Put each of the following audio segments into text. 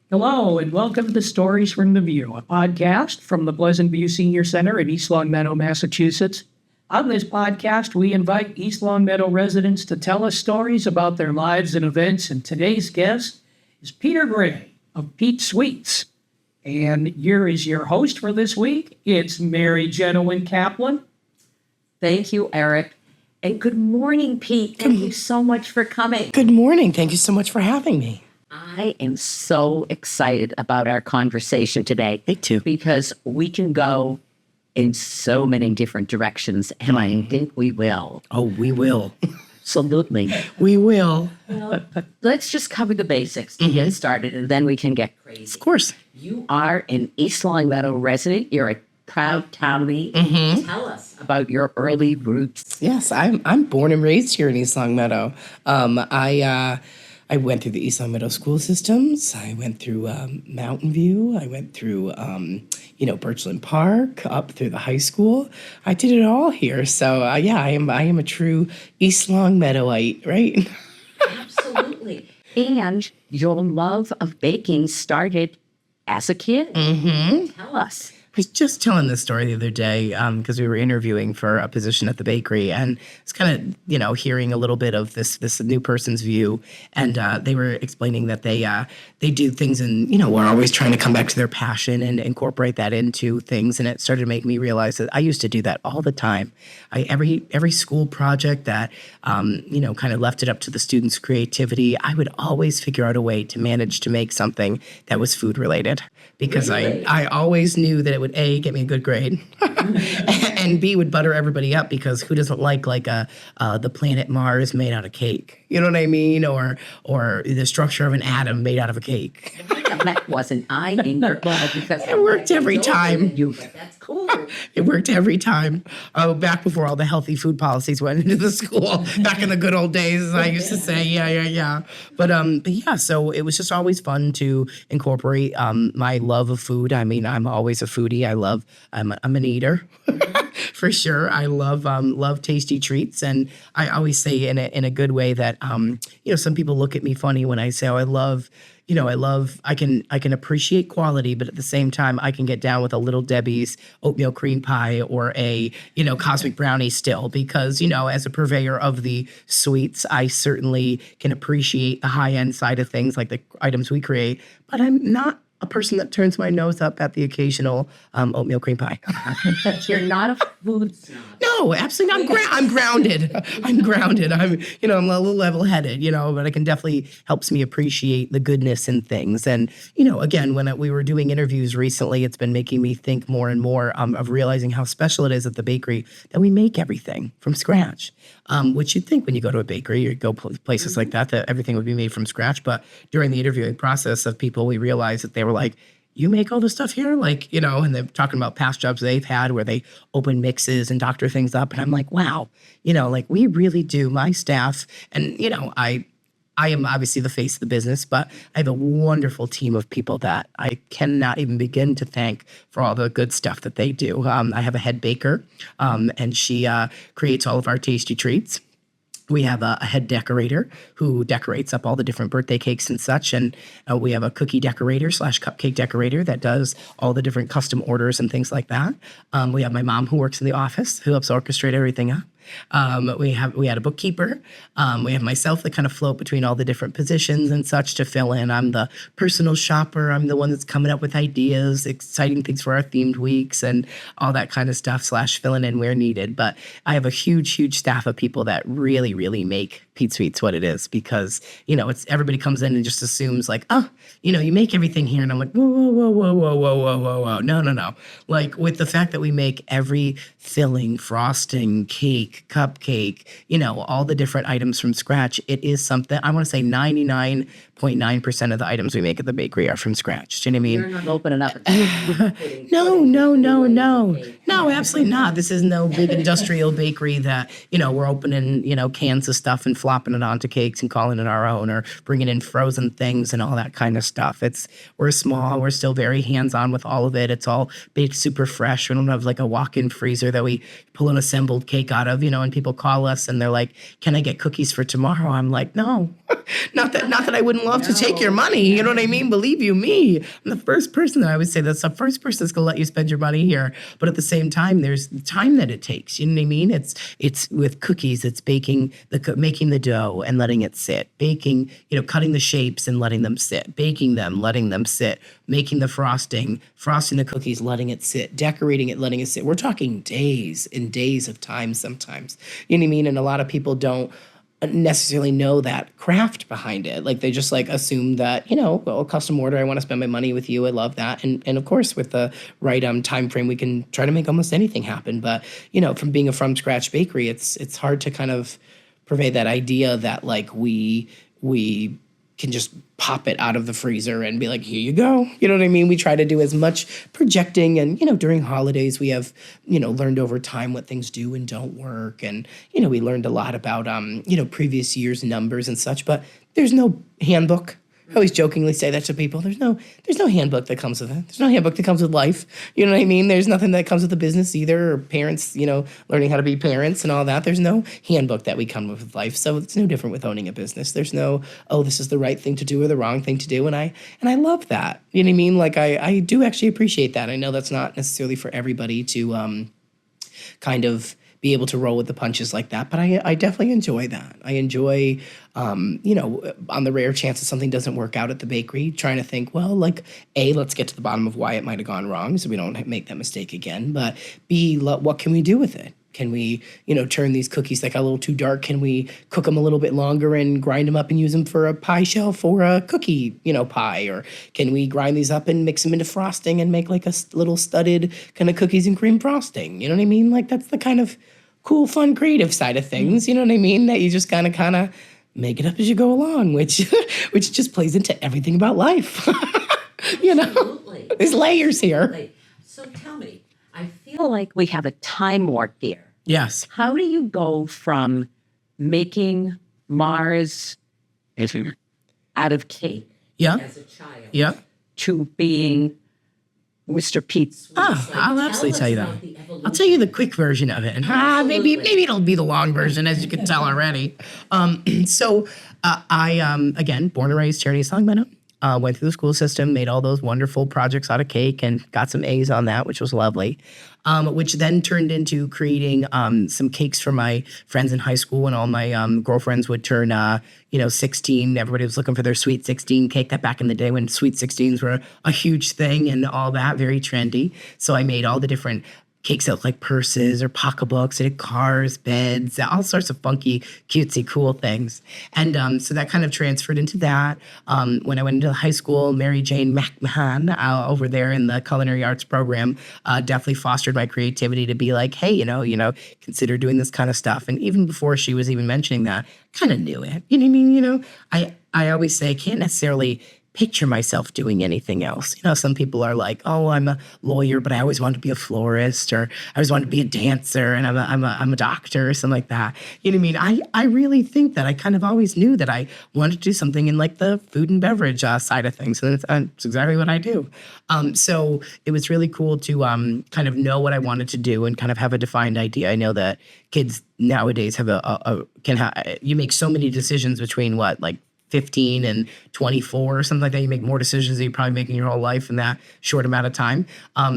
Hello, and welcome to Stories from the View, a podcast from the Pleasant View Senior Center in East Longmeadow, Massachusetts. On this podcast, we invite East Longmeadow residents to tell us stories about their lives and events, and today's guest is Peter Gray of Pete Sweets. And here is your host for this week. It's Mary Jenowyn Kaplan. Thank you, Eric. And good morning, Pete. Thank you so much for coming. Good morning. Thank you so much for having me. I am so excited about our conversation today. Me too. Because we can go in so many different directions, and I think we will. Oh, we will. Absolutely. We will. Well, let's just cover the basics to get started, and then we can get crazy. Of course. You are an East Longmeadow resident. You're a proud townie. Tell us about your early roots. Yes, I'm born and raised here in East Longmeadow. I went through the East Longmeadow school systems. I went through Mountain View. I went through Birchland Park, up through the high school. I did it all here. So I am a true East Longmeadowite, right? Absolutely. And your love of baking started as a kid. Tell us. I was just telling this story the other day because we were interviewing for a position at the bakery, and it's kind of hearing a little bit of this new person's view, and they were explaining that they do things, and we're always trying to come back to their passion and incorporate that into things, and it started to make me realize that I used to do that all the time. Every school project that kind of left it up to the students' creativity, I would always figure out a way to manage to make something that was food related because I always knew that it would A, get me a good grade, and B, would butter everybody up because who doesn't like the planet Mars made out of cake? You know what I mean? Or the structure of an atom made out of a cake. That wasn't I in your blood because it worked every time. That's cool. It worked every time. Oh, back before all the healthy food policies went into the school, back in the good old days, as I used to say, yeah. But yeah, so it was just always fun to incorporate my love of food. I mean, I'm always a foodie. I'm an eater. For sure. I love tasty treats, and I always say in a good way that some people look at me funny when I say, I can appreciate quality, but at the same time I can get down with a Little Debbie's oatmeal cream pie or a cosmic brownie still because as a purveyor of the sweets, I certainly can appreciate the high end side of things like the items we create, but I'm not a person that turns my nose up at the occasional oatmeal cream pie. You're not a food snob. No, absolutely not. I'm grounded. I'm grounded. I'm a little level-headed, but it can definitely helps me appreciate the goodness in things. And, again, when we were doing interviews recently, it's been making me think more and more of realizing how special it is at the bakery that we make everything from scratch, which you'd think when you go to a bakery or go places like that everything would be made from scratch. But during the interviewing process of people, we realized that they were like, you make all this stuff here? And they're talking about past jobs they've had where they open mixes and doctor things up. And I'm like, wow, we really do. My staff, and, I am obviously the face of the business, but I have a wonderful team of people that I cannot even begin to thank for all the good stuff that they do. I have a head baker, and she creates all of our tasty treats. We have a head decorator who decorates up all the different birthday cakes and such. And we have a cookie decorator / cupcake decorator that does all the different custom orders and things like that. We have my mom who works in the office who helps orchestrate everything up. We had a bookkeeper. We have myself that kind of float between all the different positions and such to fill in. I'm the personal shopper. I'm the one that's coming up with ideas, exciting things for our themed weeks and all that kind of stuff / filling in where needed. But I have a huge staff of people that really, really make Pete Sweets what it is because, it's everybody comes in and just assumes like, oh, you make everything here. And I'm like, whoa. No. Like with the fact that we make every filling, frosting, cake, cupcake, all the different items from scratch, it is something, I want to say 99.9% of the items we make at the bakery are from scratch. Do you know what I mean? You're not opening up. No, absolutely not. This is no big industrial bakery that, we're opening, cans of stuff and flopping it onto cakes and calling it our own, or bringing in frozen things and all that kind of stuff. We're small. We're still very hands-on with all of it. It's all baked super fresh. We don't have like a walk-in freezer that we pull an assembled cake out of, and people call us and they're like, can I get cookies for tomorrow? I'm like, no, not that I wouldn't love to take your money. You know what I mean? Believe you me, I'm the first person that I would say that's the first person that's going to let you spend your money here. But at the same time, there's the time that it takes. You know what I mean? It's with cookies, it's making the dough and letting it sit, baking, cutting the shapes and letting them sit, baking them, letting them sit, making the frosting the cookies, letting it sit, decorating it, letting it sit. We're talking days and days of time sometimes. You know what I mean? And a lot of people don't necessarily know that craft behind it. Like they just assume that, well, custom order, I want to spend my money with you. I love that. And of course, with the right time frame, we can try to make almost anything happen. But, from being a from scratch bakery, it's hard to kind of purvey that idea that we can just pop it out of the freezer and be like, here you go. You know what I mean? We try to do as much projecting, and, during holidays we have, learned over time what things do and don't work. And, we learned a lot about, previous year's numbers and such, but there's no handbook. I always jokingly say that to people. There's no handbook that comes with it. There's no handbook that comes with life. You know what I mean? There's nothing that comes with the business either, or parents, learning how to be parents and all that. There's no handbook that we come with life. So it's no different with owning a business. There's no, oh, this is the right thing to do or the wrong thing to do. And I love that. You know what I mean? I do actually appreciate that. I know that's not necessarily for everybody to kind of be able to roll with the punches like that. But I definitely enjoy that. I enjoy, on the rare chance that something doesn't work out at the bakery, trying to think, well, let's get to the bottom of why it might have gone wrong so we don't make that mistake again. But B, what can we do with it? Can we, turn these cookies that got a little too dark? Can we cook them a little bit longer and grind them up and use them for a pie shelf or a cookie, pie? Or can we grind these up and mix them into frosting and make a little studded kind of cookies and cream frosting? You know what I mean? That's the kind of cool, fun, creative side of things. You know what I mean? That you just kind of make it up as you go along, which just plays into everything about life. Absolutely. There's layers here. Absolutely. So tell me, I feel like we have a time warp here. Yes. How do you go from making Mars out of cake as a child Yeah. to being Mr. Pete's? I'll absolutely tell you that. I'll tell you the quick version of it. And maybe it'll be the long version, as you can tell already. So I, again, born and raised here in East Long Meadow. Went through the school system, made all those wonderful projects out of cake, and got some A's on that, which was lovely. Which then turned into creating some cakes for my friends in high school when all my girlfriends would turn 16. Everybody was looking for their Sweet 16 cake. That back in the day when Sweet 16s were a huge thing and all that, very trendy. So I made all the different cakes that look like purses or pocketbooks. I did cars, beds, all sorts of funky, cutesy, cool things. And so that kind of transferred into that. When I went into high school, Mary Jane McMahon over there in the culinary arts program definitely fostered my creativity to be like, hey, consider doing this kind of stuff. And even before she was even mentioning that, kind of knew it. You know what I mean? I always say I can't necessarily picture myself doing anything else. Some people are like, oh, I'm a lawyer, but I always wanted to be a florist, or I always wanted to be a dancer, and I'm a doctor or something like that. You know what I mean? I really think that I kind of always knew that I wanted to do something in the food and beverage side of things. And it's exactly what I do. So it was really cool to kind of know what I wanted to do and kind of have a defined idea. I know that kids nowadays have you make so many decisions between 15 and 24 or something like that. You make more decisions than you probably make in your whole life in that short amount of time.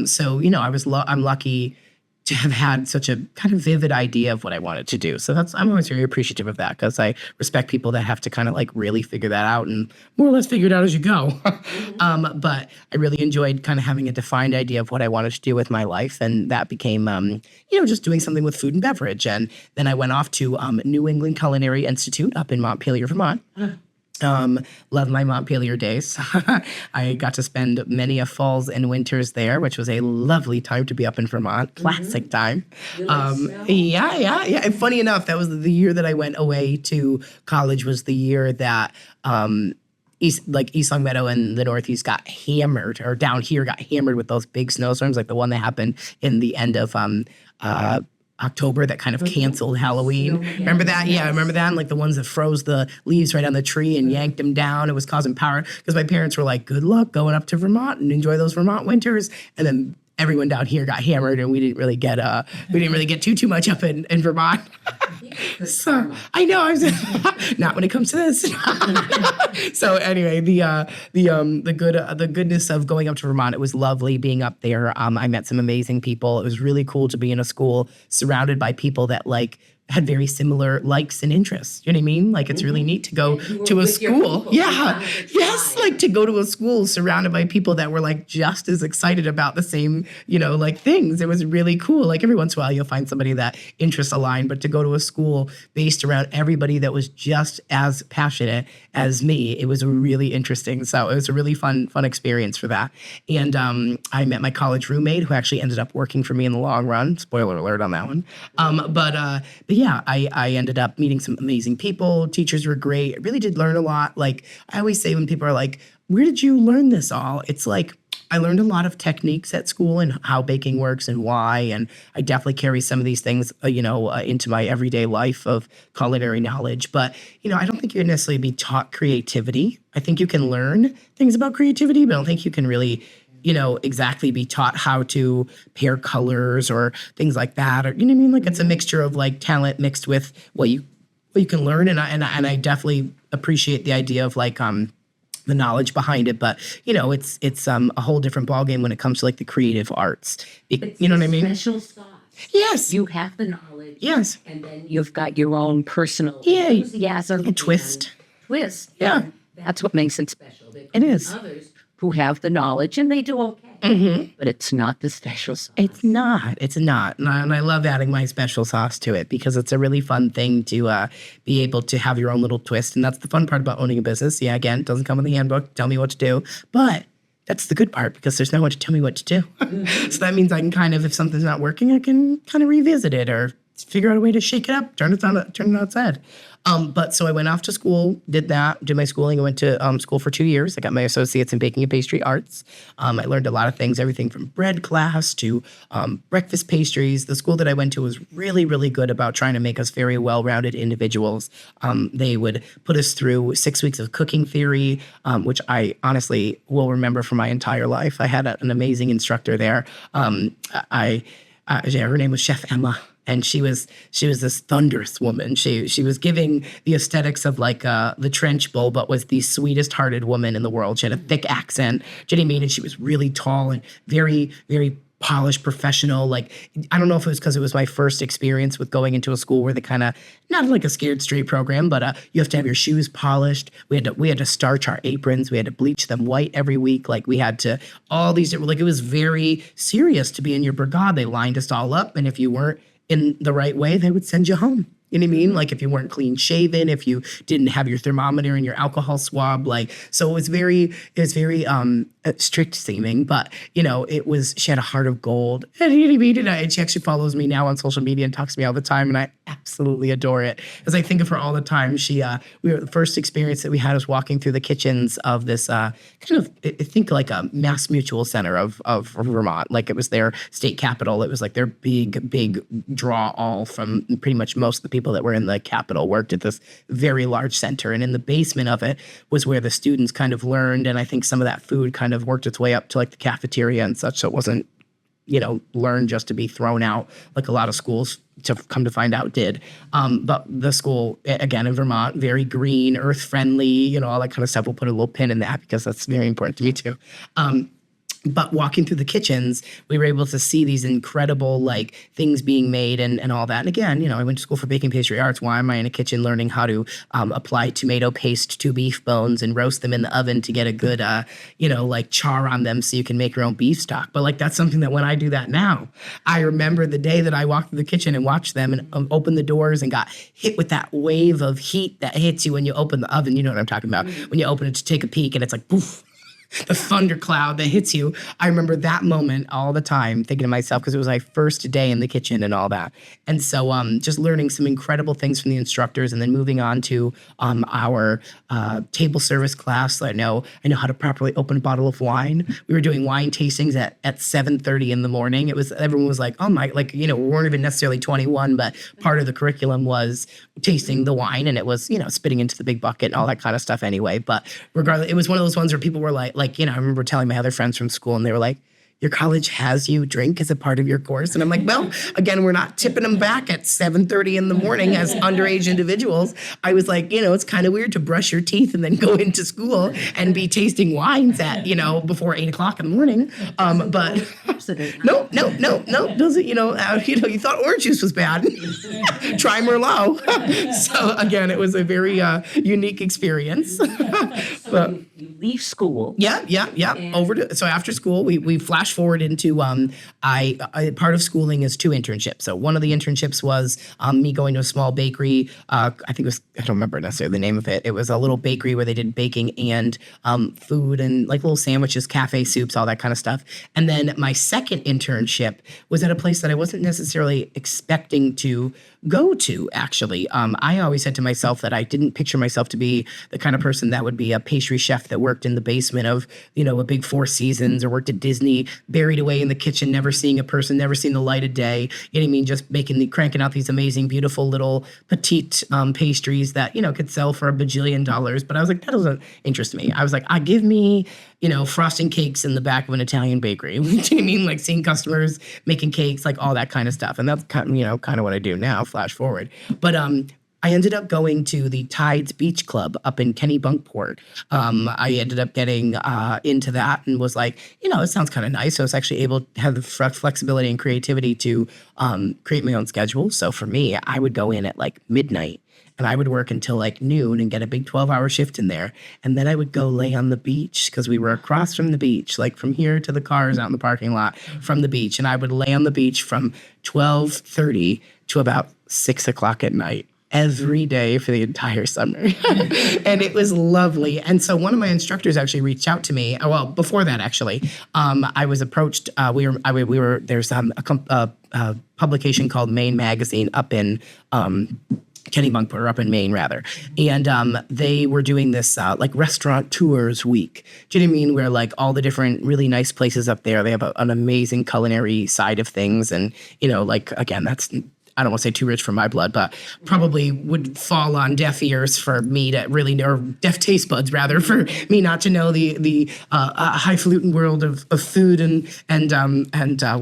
So I'm lucky to have had such a kind of vivid idea of what I wanted to do. So I'm always very appreciative of that, because I respect people that have to kind of really figure that out and more or less figure it out as you go. But I really enjoyed kind of having a defined idea of what I wanted to do with my life. And that became, just doing something with food and beverage. And then I went off to New England Culinary Institute up in Montpelier, Vermont. Love my Montpelier days. I got to spend many a falls and winters there, which was a lovely time to be up in Vermont. Classic time. Yeah. And funny enough, that was the year that I went away to college, was the year that East Long Meadow and the Northeast got hammered, or down here got hammered with those big snowstorms, like the one that happened in the end of October that kind of canceled Halloween. Remember that? Yeah, I remember that. And like the ones that froze the leaves right on the tree and yanked them down. It was causing power because my parents were like, good luck going up to Vermont and enjoy those Vermont winters. And then everyone down here got hammered and we didn't really get too much up in Vermont. So I know I was not when it comes to this. So anyway, the goodness of going up to Vermont, it was lovely being up there. I met some amazing people. It was really cool to be in a school surrounded by people that like had very similar likes and interests. You know what I mean? Like it's really neat to go to a school. Yeah. Yes. Like to go to a school surrounded by people that were like just as excited about the same, like things. It was really cool. Like every once in a while you'll find somebody that interests align, but to go to a school based around everybody that was just as passionate as me, it was really interesting. So it was a really fun experience for that. And I met my college roommate who actually ended up working for me in the long run. Spoiler alert on that one. But yeah, I ended up meeting some amazing people. Teachers were great. I really did learn a lot. Like I always say when people are like, where did you learn this all? It's like, I learned a lot of techniques at school and how baking works and why. And I definitely carry some of these things, into my everyday life of culinary knowledge. But, I don't think you can necessarily be taught creativity. I think you can learn things about creativity, but I don't think you can really exactly be taught how to pair colors or things like that. Or, you know what I mean? Like it's a mixture of like talent mixed with what you can learn. And I definitely appreciate the idea of like, the knowledge behind it, but it's a whole different ballgame when it comes to like the creative arts. You know what I mean? Special sauce. Yes. You have the knowledge. Yes. And then you've got your own personal enthusiasm. A twist. Yeah. That's what makes it special. It is. Others who have the knowledge and they do okay. Mm-hmm. But it's not the special sauce. It's not. And I love adding my special sauce to it because it's a really fun thing to be able to have your own little twist. And that's the fun part about owning a business. Yeah, again, it doesn't come with the handbook. Tell me what to do. But that's the good part because there's no one to tell me what to do. Mm-hmm. So that means I can kind of, if something's not working, I can kind of revisit it or figure out a way to shake it up, turn it on its head. But so I went off to school, did my schooling. I went to school for 2 years. I got my associates in baking and pastry arts. I learned a lot of things, everything from bread class to breakfast pastries. The school that I went to was really, really good about trying to make us very well-rounded individuals. They would put us through 6 weeks of cooking theory, which I honestly will remember for my entire life. I had an amazing instructor there. Her name was Chef Emma. And she was this thunderous woman. She was giving the aesthetics of like the trench bowl, but was the sweetest hearted woman in the world. She had a thick accent. Do you know what I mean? And she was really tall and very, very polished, professional. Like, I don't know if it was because it was my first experience with going into a school where they kind of, not like a scared straight program, but you have to have your shoes polished. We had to starch our aprons. We had to bleach them white every week. Like we had to, all these, like it was very serious to be in your brigade. They lined us all up. And if you weren't in the right way, they would send you home. You know what I mean? Like if you weren't clean shaven, if you didn't have your thermometer and your alcohol swab, like, so it was very strict seeming, but she had a heart of gold. And you know what I mean? And she actually follows me now on social media and talks to me all the time. And I absolutely adore it. As I think of her all the time, the first experience that we had was walking through the kitchens of this kind of, I think like a Mass Mutual Center of Vermont. Like it was their state capital. It was like their big draw all from pretty much most of the people that were in the capital worked at this very large center. And in the basement of it was where the students kind of learned. And I think some of that food kind of worked its way up to like the cafeteria and such. So it wasn't, learned just to be thrown out like a lot of schools to come to find out did. But the school, again, in Vermont, very green, earth friendly, all that kind of stuff. We'll put a little pin in that because that's very important to me too. But walking through the kitchens, we were able to see these incredible like things being made and all that. And again, I went to school for baking pastry arts. Why am I in a kitchen learning how to apply tomato paste to beef bones and roast them in the oven to get a good, like char on them so you can make your own beef stock? But like that's something that when I do that now, I remember the day that I walked through the kitchen and watched them and opened the doors and got hit with that wave of heat that hits you when you open the oven. You know what I'm talking about. When you open it to take a peek and it's like poof. the thundercloud that hits you. I remember that moment all the time, thinking to myself, because it was my first day in the kitchen and all that. And so just learning some incredible things from the instructors, and then moving on to our table service class. I know how to properly open a bottle of wine. We were doing wine tastings at 7:30 in the morning. Everyone was like, oh my, like, we weren't even necessarily 21, but part of the curriculum was tasting the wine, and it was, spitting into the big bucket and all that kind of stuff anyway. But regardless, it was one of those ones where people were like, I remember telling my other friends from school, and they were like, your college has you drink as a part of your course. And I'm like, well, again, we're not tipping them back at 7:30 in the morning as underage individuals. I was like, it's kind of weird to brush your teeth and then go into school and be tasting wines at, before 8 o'clock in the morning. But no. Doesn't, you thought orange juice was bad. Try Merlot. So again, it was a very unique experience. But, You leave school. Yeah. So after school, we flash forward into I part of schooling is 2 internships. So one of the internships was me going to a small bakery. I think it was, I don't remember necessarily the name of it. It was a little bakery where they did baking and food and like little sandwiches, cafe soups, all that kind of stuff. And then my second internship was at a place that I wasn't necessarily expecting to go to, actually. I always said to myself that I didn't picture myself to be the kind of person that would be a pastry chef that worked in the basement of, a big Four Seasons, or worked at Disney, buried away in the kitchen, never seeing a person, never seen the light of day. You know what I mean? Just cranking out these amazing, beautiful little petite pastries that, could sell for $1 bajillion. But I was like, that doesn't interest me. I was like, give me, frosting cakes in the back of an Italian bakery. Do you know what I mean? Like seeing customers making cakes, like all that kind of stuff. And that's kind of what I do now, flash forward. But I ended up going to the Tides Beach Club up in Kennebunkport. I ended up getting into that and was like, it sounds kind of nice. So I was actually able to have the flexibility and creativity to create my own schedule. So for me, I would go in at like midnight, and I would work until like noon and get a big 12-hour shift in there. And then I would go lay on the beach, because we were across from the beach, like from here to the cars out in the parking lot from the beach. And I would lay on the beach from 12:30 to about 6 o'clock at night, every day for the entire summer. And it was lovely. And so one of my instructors actually reached out to me. Well, before that, actually, I was approached. There's a publication called Maine Magazine up in Kennebunkport, or up in Maine, rather. And they were doing this like restaurant tours week. Do you know what I mean? Where like all the different really nice places up there, they have an amazing culinary side of things. And, like, again, that's, I don't want to say too rich for my blood, but probably would fall on deaf ears for me to really know, or deaf taste buds rather, for me not to know the highfalutin world of food and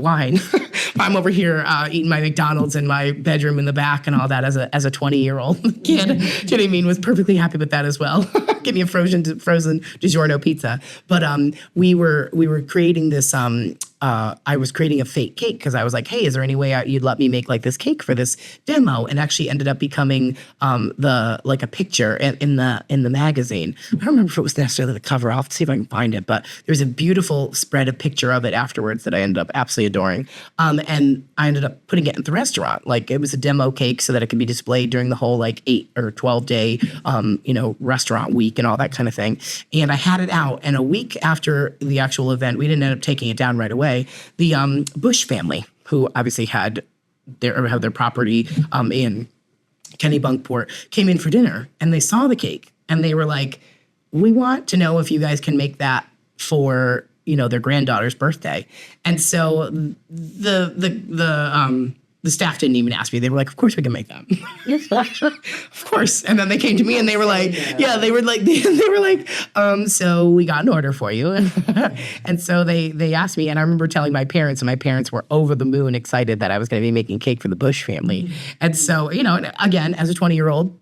wine. I'm over here eating my McDonald's in my bedroom in the back and all that as a 20-year-old kid. Do you know what I mean? Was perfectly happy with that as well. Give me a frozen DiGiorno pizza. But we were creating this. I was creating a fake cake, because I was like, hey, is there any way you'd let me make like this cake for this demo? And actually ended up becoming a picture in the magazine. I don't remember if it was necessarily the cover. I'll have to see if I can find it. But there's a beautiful spread of picture of it afterwards that I ended up absolutely adoring. And I ended up putting it at the restaurant. Like, it was a demo cake so that it could be displayed during the whole like 8 or 12 day restaurant week and all that kind of thing. And I had it out. And a week after the actual event, we didn't end up taking it down right away. The Bush family, who obviously had their property in Kennebunkport, came in for dinner, and they saw the cake, and they were like, we want to know if you guys can make that for their granddaughter's birthday. And so the staff didn't even ask me. They were like, of course we can make that. Of course. And then they came to me and they were like, so we got an order for you. And so they asked me, and I remember telling my parents, and my parents were over the moon excited that I was going to be making cake for the Bush family. And so, again, as a 20-year-old,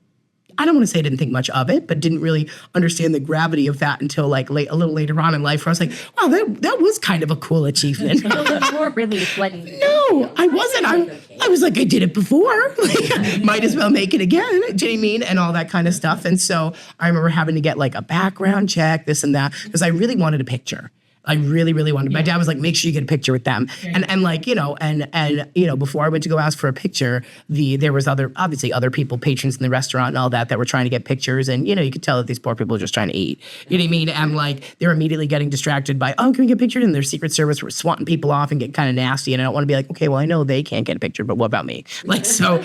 I don't want to say I didn't think much of it, but didn't really understand the gravity of that until like a little later on in life, where I was like, wow, that was kind of a cool achievement. You weren't really sweating. No, I wasn't. I was like, I did it before. Like, might as well make it again. Do you know what I mean? And all that kind of stuff. And so I remember having to get like a background check, this and that, because I really wanted a picture. I really, really wanted. My dad was like, make sure you get a picture with them. And like, before I went to go ask for a picture, there was obviously other people, patrons in the restaurant and all that were trying to get pictures. And, you could tell that these poor people are just trying to eat. You know what I mean? And like, they're immediately getting distracted by, oh, can we get a picture? And their Secret Service were swatting people off and getting kind of nasty. And I don't want to be like, okay, well, I know they can't get a picture, but what about me? Like, so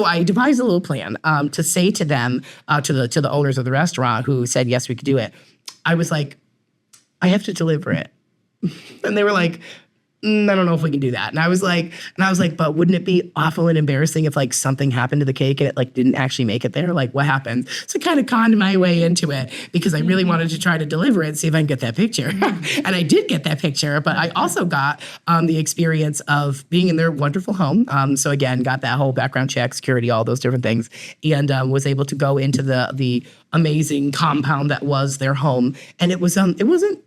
I devised a little plan to say to them, to the owners of the restaurant who said, yes, we could do it. I was like, I have to deliver it. And they were like, I don't know if we can do that. And I was like, but wouldn't it be awful and embarrassing if like something happened to the cake and it like didn't actually make it there? Like what happened? So I kind of conned my way into it because I really wanted to try to deliver it and see if I can get that picture. And I did get that picture, but I also got the experience of being in their wonderful home. So again, got that whole background check, security, all those different things, and was able to go into the amazing compound that was their home. And it wasn't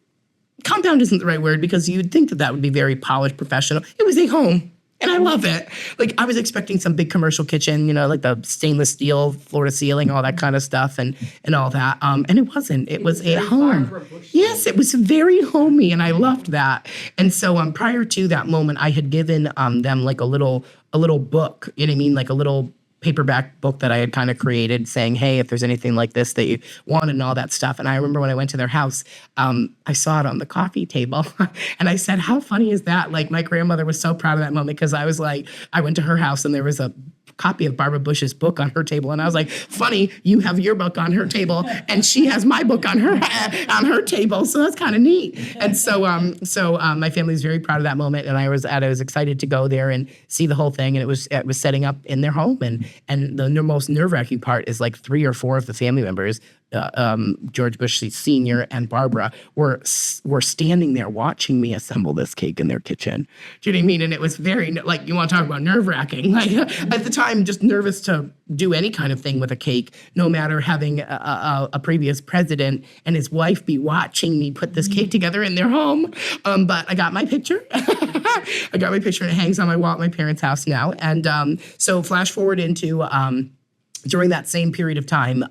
compound isn't the right word because you'd think that would be very polished, professional. It was a home, and I love it. Like I was expecting some big commercial kitchen, like the stainless steel floor to ceiling, all that kind of stuff, and all that. And it wasn't. It was a home. Yes, it was very homey, and I loved that. And so prior to that moment, I had given them like a little book. You know what I mean? Like a little paperback book that I had kind of created saying, hey, if there's anything like this that you want and all that stuff. And I remember when I went to their house, I saw it on the coffee table and I said, how funny is that? Like my grandmother was so proud of that moment because I was like, I went to her house and there was a copy of Barbara Bush's book on her table. And I was like, funny, you have your book on her table and she has my book on her table. So that's kind of neat. And so my family was very proud of that moment. And I was excited to go there and see the whole thing. And it was setting up in their home. And the most nerve-wracking part is like 3 or 4 of the family members, George Bush Sr. and Barbara were standing there watching me assemble this cake in their kitchen. Do you know what I mean? And it was very, like, you want to talk about nerve-wracking. Like, at the time, just nervous to do any kind of thing with a cake, no matter having a previous president and his wife be watching me put this cake together in their home. But I got my picture. I got my picture and it hangs on my wall at my parents' house now. And so flash forward into... during that same period of time,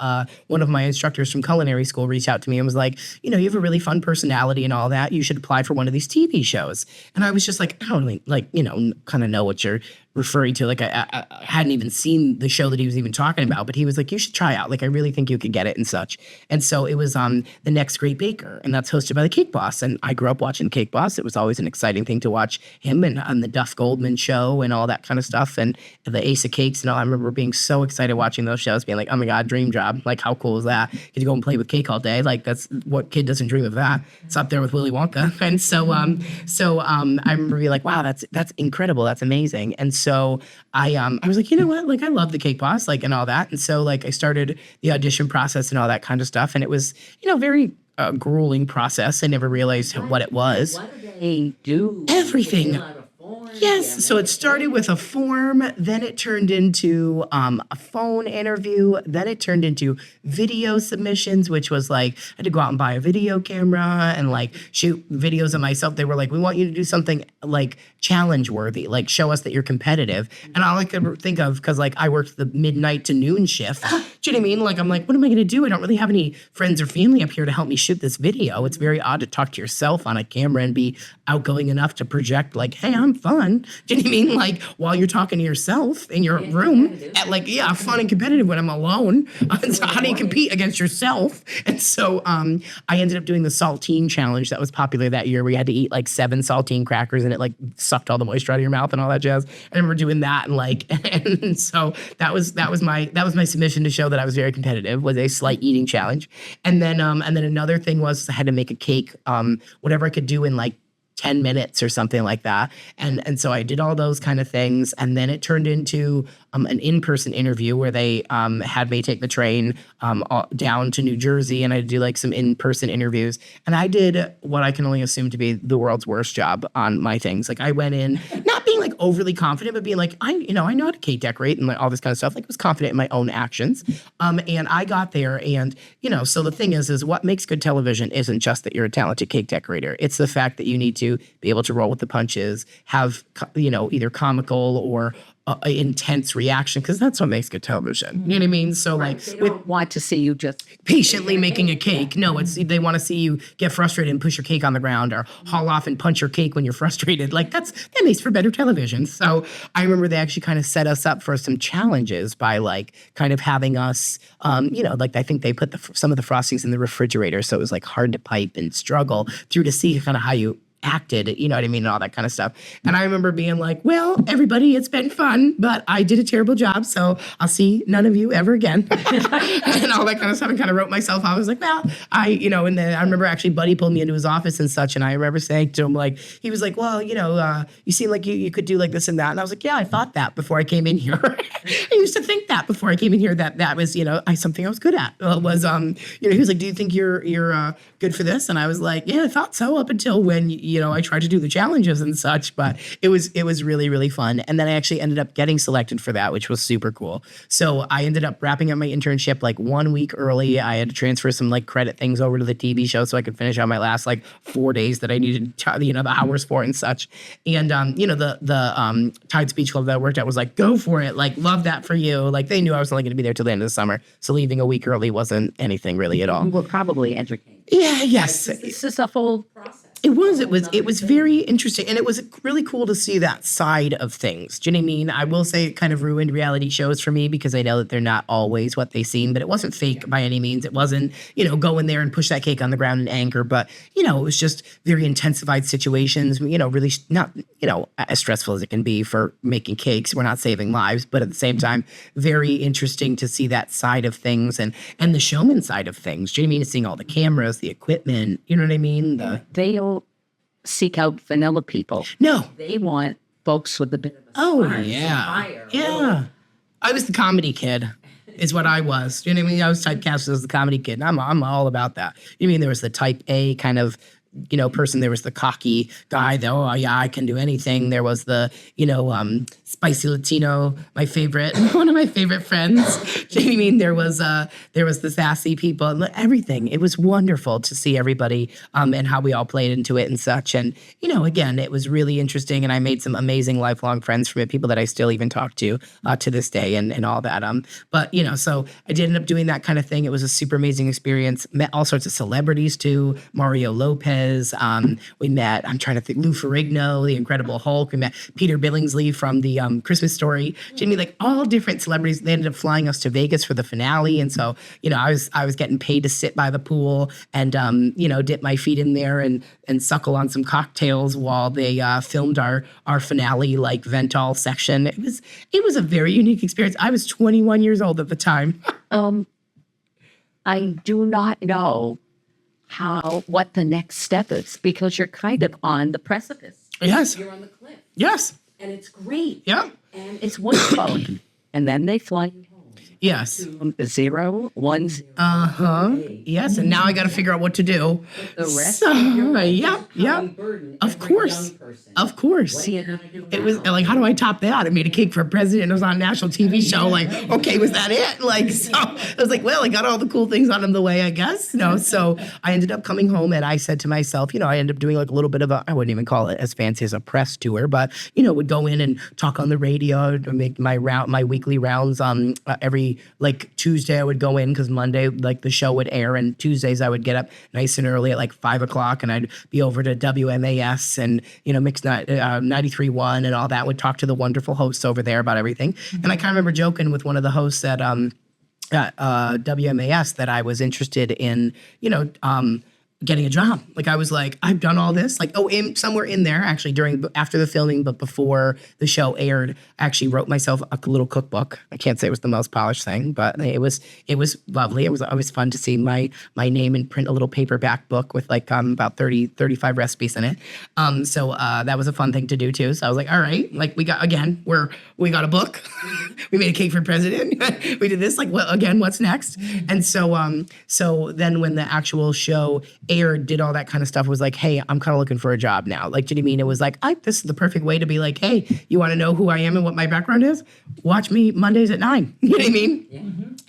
one of my instructors from culinary school reached out to me and was like, you have a really fun personality and all that. You should apply for one of these TV shows. And I was just like, I don't really, kind of know what you're referring to. Like I hadn't even seen the show that he was even talking about, but he was like, you should try out. Like I really think you could get it and such. And so it was The Next Great Baker, and that's hosted by the Cake Boss. And I grew up watching Cake Boss. It was always an exciting thing to watch him and on the Duff Goldman show and all that kind of stuff, and the Ace of Cakes and all. I remember being so excited watching those shows, being like, oh my God, dream job. Like how cool is that? Get to go and play with cake all day. Like that's what kid doesn't dream of that. It's up there with Willy Wonka. And so I remember being like, wow, that's incredible. That's amazing. And so I was like, you know what? Like I love the Cake Boss, like and all that. And so like I started the audition process and all that kind of stuff. And it was, very grueling process. I never realized what it was. What do they do? Everything. Fill out a form? Yes. So it started with a form, then it turned into a phone interview, then it turned into video submissions, which was like I had to go out and buy a video camera and like shoot videos of myself. They were like, we want you to do something like challenge worthy, like show us that you're competitive. And all I could think of, because like I worked the midnight to noon shift. Do you know what I mean? Like I'm like, what am I going to do? I don't really have any friends or family up here to help me shoot this video. It's very odd to talk to yourself on a camera and be outgoing enough to project like, hey, I'm fun. Do you know what I mean? Like while you're talking to yourself in your room at like, yeah, fun and competitive when I'm alone. So how do you compete against yourself? And so I ended up doing the saltine challenge that was popular that year where you had to eat like 7 saltine crackers and it like sucked all the moisture out of your mouth and all that jazz. I remember doing that and like, and so that was my submission to show that I was very competitive, was a slight eating challenge. And then another thing was I had to make a cake, whatever I could do in like 10 minutes or something like that. And so I did all those kind of things. And then it turned into an in-person interview where they had me take the train down to New Jersey, and I do like some in-person interviews. And I did what I can only assume to be the world's worst job on my things. Like I went in not being like overly confident, but being like, I know how to cake decorate and like all this kind of stuff. Like I was confident in my own actions. And I got there and, so the thing is what makes good television isn't just that you're a talented cake decorator. It's the fact that you need to be able to roll with the punches, have, either comical or a intense reaction, because that's what makes good television. You know what I mean? So like They with don't want to see you just patiently making a cake. No, it's they want to see you get frustrated and push your cake on the ground, or haul off and punch your cake when you're frustrated. Like that makes for better television. So I remember they actually kind of set us up for some challenges by like kind of having us, like I think they put some of the frostings in the refrigerator, so it was like hard to pipe and struggle through to see kind of how you acted, you know what I mean, and all that kind of stuff. And I remember being like, well, everybody, it's been fun, but I did a terrible job, so I'll see none of you ever again. And all that kind of stuff, and kind of wrote myself out. I was like, well, and then I remember actually Buddy pulled me into his office and such, and I remember saying to him, like, he was like, well, you seem like you could do like this and that. And I was like, yeah, I thought that before I came in here. I used to think that before I came in here, that was, something I was good at. He was like, do you think you're good for this? And I was like, yeah, I thought so, up until when, I tried to do the challenges and such, but it was really, really fun. And then I actually ended up getting selected for that, which was super cool. So I ended up wrapping up my internship like 1 week early. I had to transfer some like credit things over to the TV show so I could finish out my last like 4 days that I needed, the hours for and such. And, the Tides Beach Club that I worked at was like, go for it. Like, love that for you. Like, they knew I was only going to be there till the end of the summer. So leaving a week early wasn't anything really at all. you were probably entertained. Yeah, yes. This is a whole process. It was very interesting, and it was really cool to see that side of things. Do you know what I mean? I will say it kind of ruined reality shows for me, because I know that they're not always what they seem, but it wasn't fake by any means. It wasn't, go in there and push that cake on the ground in anger, but, it was just very intensified situations, really not, as stressful as it can be for making cakes. We're not saving lives, but at the same time, very interesting to see that side of things and the showman side of things. Do you know what I mean? Seeing all the cameras, the equipment, you know what I mean? They don't seek out vanilla people. No. They want folks with a bit of a spark, yeah. fire. Yeah. I was the comedy kid, is what I was. You know what I mean? I was typecast as the comedy kid. And I'm all about that. You mean there was the type A kind of, person. There was the cocky guy that, oh yeah, I can do anything. There was the, spicy Latino, my favorite, one of my favorite friends. Do you know what I mean? There was the sassy people, everything. It was wonderful to see everybody and how we all played into it and such. And, again, it was really interesting, and I made some amazing lifelong friends from it, people that I still even talk to this day and all that. But, so I did end up doing that kind of thing. It was a super amazing experience. Met all sorts of celebrities too. Mario Lopez. We met, I'm trying to think, Lou Ferrigno, the Incredible Hulk. We met Peter Billingsley from the Christmas Story. Jimmy, like all different celebrities. They ended up flying us to Vegas for the finale. And so, I was getting paid to sit by the pool and, dip my feet in there and suckle on some cocktails while they filmed our finale, like Ventol section. It was a very unique experience. I was 21 years old at the time. I do not know what the next step is, because you're kind of on the precipice. Yes. You're on the cliff. Yes. And it's great. Yeah. And it's wonderful. And then they fly you home. Yes. 0, 1, 0. Yes. And now I got to figure out what to do. The rest So, of your life yeah. burden Of every course. young person. Of course. What are you gonna do It was now? like, how do I top that? I made a cake for a president. It was on a national TV show. Like, okay, was that it? Like, so I was like, well, I got all the cool things on him the way, I guess. So I ended up coming home, and I said to myself, I ended up doing like a little bit of I wouldn't even call it as fancy as a press tour, but, would go in and talk on the radio, make my weekly rounds every like Tuesday I would go in, because Monday like the show would air, and Tuesdays I would get up nice and early at like 5 o'clock, and I'd be over to WMAS and Mix 93.1 and all that. Would talk to the wonderful hosts over there about everything. And I kind of remember joking with one of the hosts at WMAS that I was interested in getting a job. Like I was like, I've done all this. Like, somewhere in there, actually after the filming, but before the show aired, I actually wrote myself a little cookbook. I can't say it was the most polished thing, but it was lovely. It was always fun to see my name and print a little paperback book with like about 35 recipes in it. So that was a fun thing to do too. So I was like, all right, like we got a book. We made a cake for president. We did this, like, well, again, what's next? And so then when the actual show aired, did all that kind of stuff, was like, hey, I'm kind of looking for a job now. Like, do you know what I mean? It was like, this is the perfect way to be like, hey, you want to know who I am and what my background is? Watch me Mondays at 9. You know what I mean? Yeah.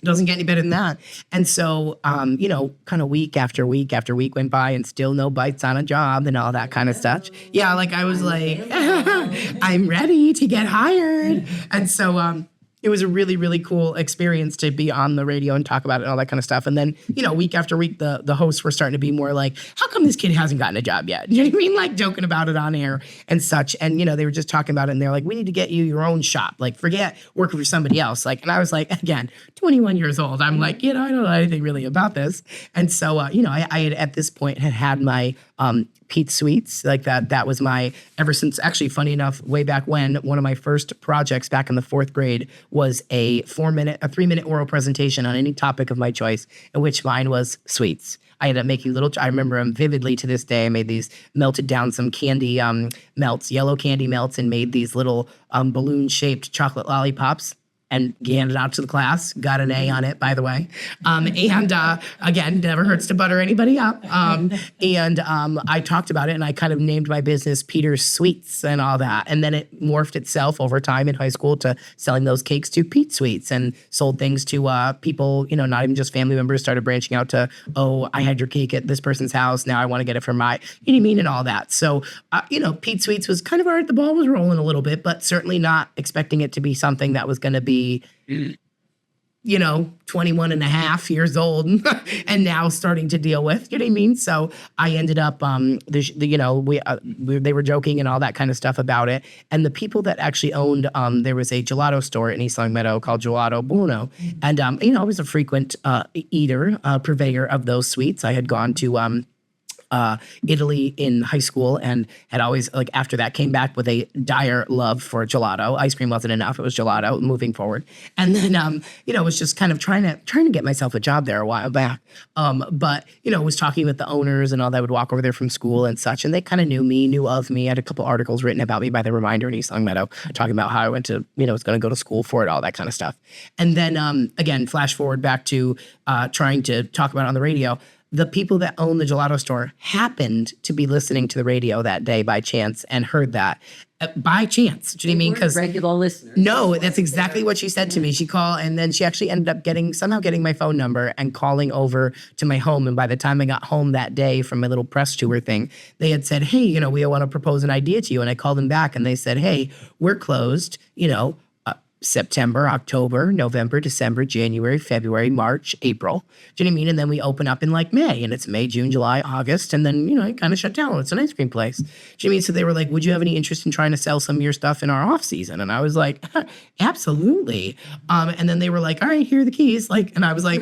Doesn't get any better than that. And so, kind of week after week after week went by and still no bites on a job and all that kind of stuff. Yeah, like I was like, I'm ready to get hired. And so, it was a really, really cool experience to be on the radio and talk about it and all that kind of stuff. And then, week after week, the hosts were starting to be more like, how come this kid hasn't gotten a job yet? You know what I mean? Like joking about it on air and such. And, they were just talking about it and they're like, we need to get you your own shop. Like forget working for somebody else. Like, and I was like, again, 21 years old. I'm like, I don't know anything really about this. And so, I had at this point had my Pete Sweets, like that was my, ever since, actually funny enough, way back when, one of my first projects back in the 4th grade was a 3-minute oral presentation on any topic of my choice, in which mine was sweets. I ended up making I remember them vividly to this day. I made these, melted down some candy melts, yellow candy melts, and made these little balloon-shaped chocolate lollipops. And handed out to the class, got an A on it, by the way. Again, never hurts to butter anybody up. I talked about it and I kind of named my business Peter's Sweets and all that. And then it morphed itself over time in high school to selling those cakes to Pete Sweets and sold things to people, not even just family members, started branching out to, oh, I had your cake at this person's house. Now I want to get it for my, you know what I mean? And all that. So, Pete Sweets was kind of all right. The ball was rolling a little bit, but certainly not expecting it to be something that was going to be 21 and a half years old and now starting to deal with, you know what I mean? So I ended up, they were joking and all that kind of stuff about it. And the people that actually owned, there was a gelato store in East Longmeadow called Gelato Buono. And, I was a frequent eater, purveyor of those sweets. I had gone to, Italy in high school and had always, like, after that came back with a dire love for gelato. Ice cream wasn't enough. It was gelato moving forward. And then, was just kind of trying to get myself a job there a while back. But, was talking with the owners and all that. I would walk over there from school and such. And they kind of knew of me. I had a couple articles written about me by the Reminder in East Longmeadow, talking about how I went to, was going to go to school for it, all that kind of stuff. And then, again, flash forward back to trying to talk about it on the radio. The people that own the gelato store happened to be listening to the radio that day by chance and heard that. By chance. Do you know what I mean? Because regular listeners. No, that's exactly what she said to me. She called and then she actually ended up getting my phone number and calling over to my home. And by the time I got home that day from my little press tour thing, they had said, hey, we want to propose an idea to you. And I called them back and they said, hey, we're closed, September, October, November, December, January, February, March, April. Do you know what I mean? And then we open up in like May and it's May, June, July, August. And then, it kind of shut down. It's an ice cream place. Do you know what I mean? So they were like, would you have any interest in trying to sell some of your stuff in our off season? And I was like, absolutely. And then they were like, all right, here are the keys. Like, and I was like,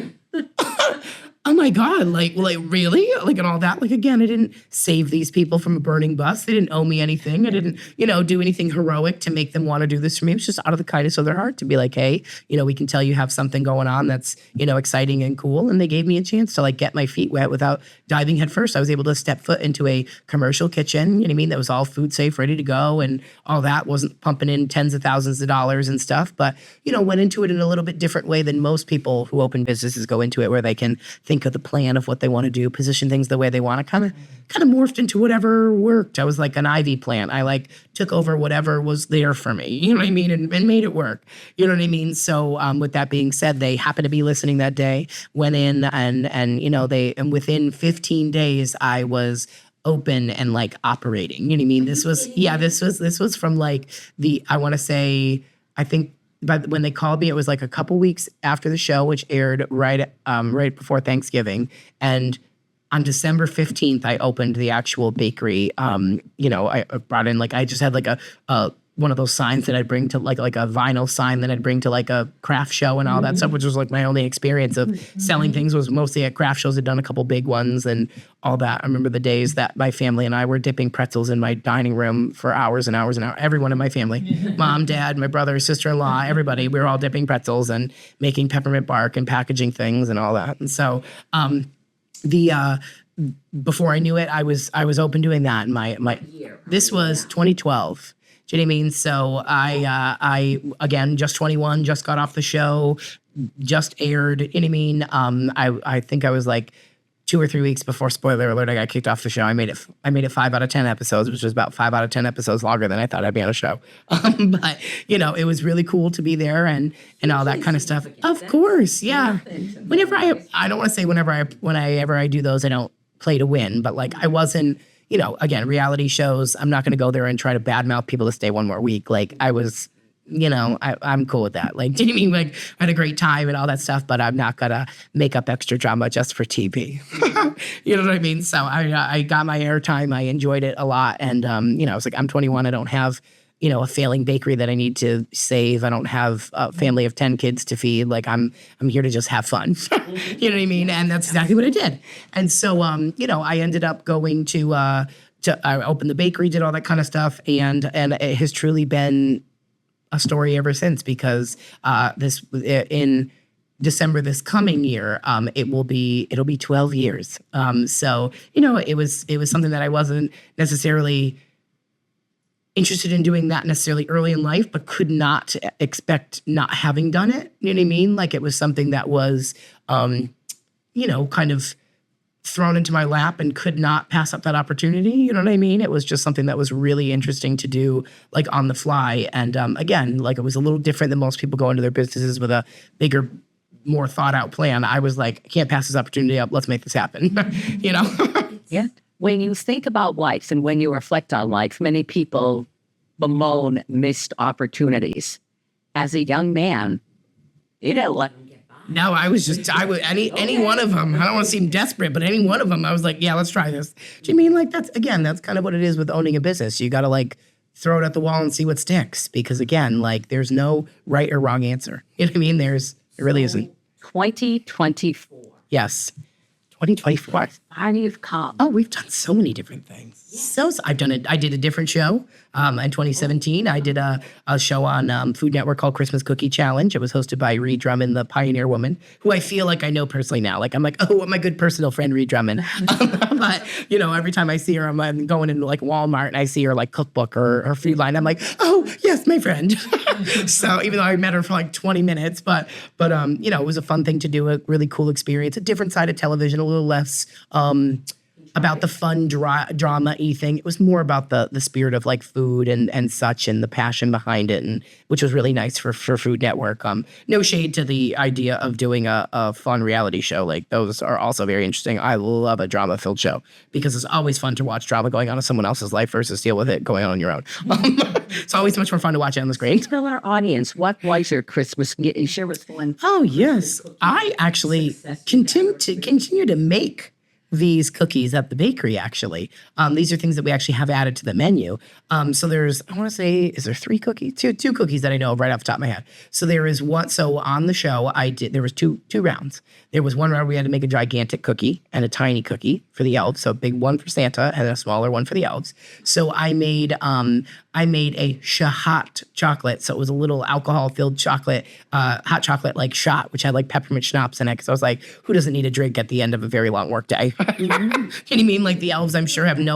oh my God, like really? Like, and all that. Like, again, I didn't save these people from a burning bus. They didn't owe me anything. I didn't, do anything heroic to make them want to do this for me. It was just out of the kindness of their heart to be like, hey, we can tell you have something going on that's, exciting and cool. And they gave me a chance to like get my feet wet without diving head first. I was able to step foot into a commercial kitchen, you know what I mean? That was all food safe, ready to go. And all that wasn't pumping in tens of thousands of dollars and stuff. But, went into it in a little bit different way than most people who open businesses go into it, where they can think of the plan of what they want to do, position things the way they want to, kind of morphed into whatever worked. I was like an Ivy plant. I like took over whatever was there for me, you know what I mean? And made it work. You know what I mean? So with that being said, they happened to be listening that day, went in and within 15 days I was open and like operating. You know what I mean? This was from like I want to say, I think, but when they called me, it was like a couple weeks after the show, which aired right before Thanksgiving. And on December 15th, I opened the actual bakery. I brought in, like, I just had like a one of those signs that I'd bring to like a vinyl sign that I'd bring to like a craft show and all that stuff, which was like my only experience of selling things was mostly at craft shows. I'd done a couple big ones and all that. I remember the days that my family and I were dipping pretzels in my dining room for hours and hours and hours. Everyone in my family, mom, dad, my brother, sister-in-law, everybody, we were all dipping pretzels and making peppermint bark and packaging things and all that. And so, before I knew it, I was open doing that. And this was 2012. Do you know what I mean? So I again, just 21, just got off the show, just aired. You know what I mean? I think I was like 2 or 3 weeks before, spoiler alert, I got kicked off the show. I made it 5 out of 10 episodes, which was about 5 out of 10 episodes longer than I thought I'd be on a show. But it was really cool to be there and all that kind of stuff. Of course, yeah. Whenever I don't want to say whenever I do those, I don't play to win, but like I wasn't, again, reality shows, I'm not going to go there and try to badmouth people to stay one more week. Like I was, I'm cool with that. Like, do you mean like I had a great time and all that stuff, but I'm not gonna make up extra drama just for TV. You know what I mean? So I got my airtime. I enjoyed it a lot, and I was like, I'm 21. I don't have a failing bakery that I need to save. I don't have a family of 10 kids to feed. Like I'm here to just have fun. You know what I mean? And that's exactly what I did. And so I ended up going to I opened the bakery, did all that kind of stuff, and it has truly been a story ever since, because this in December this coming year, it'll be 12 years. So it was something that I wasn't necessarily interested in doing that necessarily early in life, but could not expect not having done it. You know what I mean? Like it was something that was kind of thrown into my lap and could not pass up that opportunity. You know what I mean? It was just something that was really interesting to do, like on the fly. And again, like it was a little different than most people go into their businesses with a bigger, more thought out plan. I was like, I can't pass this opportunity up. Let's make this happen. Yeah. When you think about life and when you reflect on life, many people bemoan missed opportunities. As a young man, you didn't let them get by. No, I would any one of them. I don't want to seem desperate, but any one of them, I was like, yeah, let's try this. Do you mean like that's kind of what it is with owning a business? You got to like throw it at the wall and see what sticks, because again, like there's no right or wrong answer. You know what I mean? There really isn't. 2024. Yes. 2024. How you've come. Oh, we've done so many different things. So I did a different show in 2017. I did a show on Food Network called Christmas Cookie Challenge. It was hosted by Ree Drummond, the pioneer woman, who I feel like I know personally now. Like I'm like, oh, my good personal friend Ree Drummond. But every time I see her, I'm going into like Walmart and I see her like cookbook or her food line. I'm like, oh yes, my friend. So even though I met her for like 20 minutes, but it was a fun thing to do, a really cool experience, a different side of television, a little less about the fun drama-y thing. It was more about the spirit of like food and such, and the passion behind it, and which was really nice for Food Network. No shade to the idea of doing a fun reality show. Like those are also very interesting. I love a drama-filled show because it's always fun to watch drama going on in someone else's life versus deal with it going on your own. It's always much more fun to watch it on the screen. Tell our audience, what was your Christmas? Share with one. Oh yes, I actually continue to make these cookies at the bakery, actually. These are things that we actually have added to the menu. So there's, I want to say, is there 3 cookies? Two cookies that I know of right off the top of my head. So there is one, so on the show, there was two rounds. There was one round where we had to make a gigantic cookie and a tiny cookie for the elves. So a big one for Santa and a smaller one for the elves. So I made a Shahat chocolate. So it was a little alcohol-filled chocolate, hot chocolate like shot, which had like peppermint schnapps in it. Because I was like, who doesn't need a drink at the end of a very long work day? You know what I mean? Like the elves, I'm sure, have and